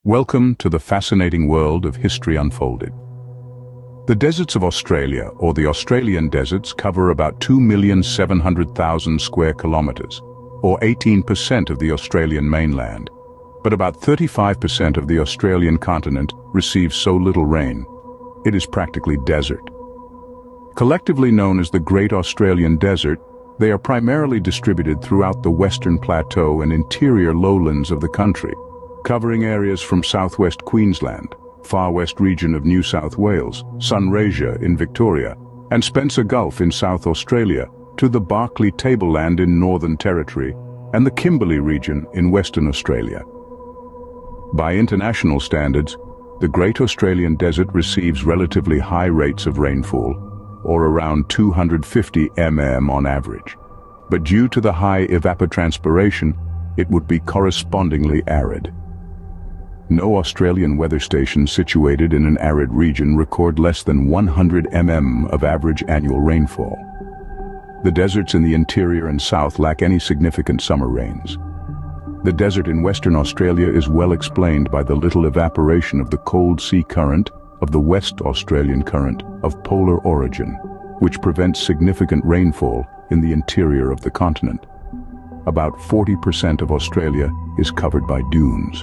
Welcome to the fascinating world of history unfolded. The deserts of Australia, or the Australian deserts, cover about 2,700,000 square kilometers, or 18% of the Australian mainland. But about 35% of the Australian continent receives so little rain. It is practically desert. Collectively known as the Great Australian Desert, they are primarily distributed throughout the Western Plateau and interior lowlands of the country, covering areas from southwest Queensland, far west region of New South Wales, Sunraysia in Victoria, and Spencer Gulf in South Australia, to the Barkly Tableland in Northern Territory, and the Kimberley region in Western Australia. By international standards, the Great Australian Desert receives relatively high rates of rainfall, or around 250 mm on average. But due to the high evapotranspiration, it would be correspondingly arid. No Australian weather station situated in an arid region record less than 100 mm of average annual rainfall. The deserts in the interior and south lack any significant summer rains. The desert in Western Australia is well explained by the little evaporation of the cold sea current of the West Australian Current of polar origin, which prevents significant rainfall in the interior of the continent. About 40% of Australia is covered by dunes.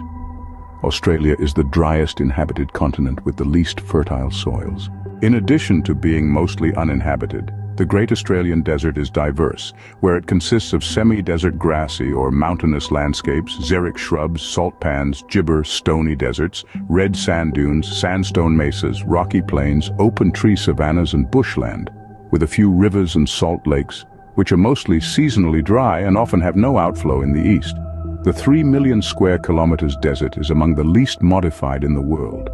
Australia is the driest inhabited continent with the least fertile soils. In addition to being mostly uninhabited, the Great Australian Desert is diverse, where it consists of semi-desert grassy or mountainous landscapes, xeric shrubs, salt pans, gibber, stony deserts, red sand dunes, sandstone mesas, rocky plains, open tree savannas and bushland, with a few rivers and salt lakes, which are mostly seasonally dry and often have no outflow in the east. The 3 million square kilometers desert is among the least modified in the world.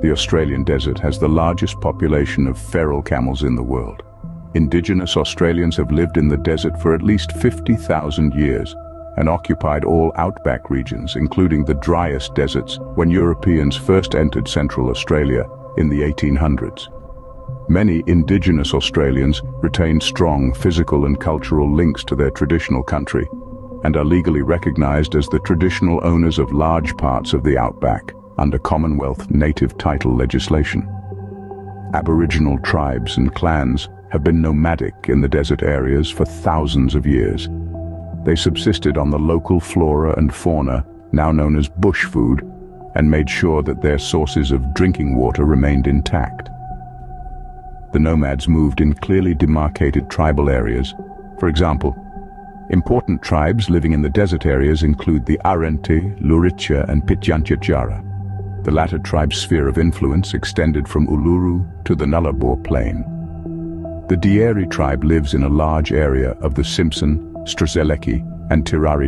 The Australian desert has the largest population of feral camels in the world. Indigenous Australians have lived in the desert for at least 50,000 years and occupied all outback regions, including the driest deserts, when Europeans first entered Central Australia in the 1800s. Many Indigenous Australians retain strong physical and cultural links to their traditional country and are legally recognized as the traditional owners of large parts of the outback under Commonwealth native title legislation. Aboriginal tribes and clans have been nomadic in the desert areas for thousands of years. They subsisted on the local flora and fauna, now known as bush food, and made sure that their sources of drinking water remained intact. The nomads moved in clearly demarcated tribal areas. For example, important tribes living in the desert areas include the Arrernte, Luritja and Pitjantjatjara. The latter tribe's sphere of influence extended from Uluru to the Nullarbor Plain. The Dieri tribe lives in a large area of the Simpson, Strzelecki and Tirari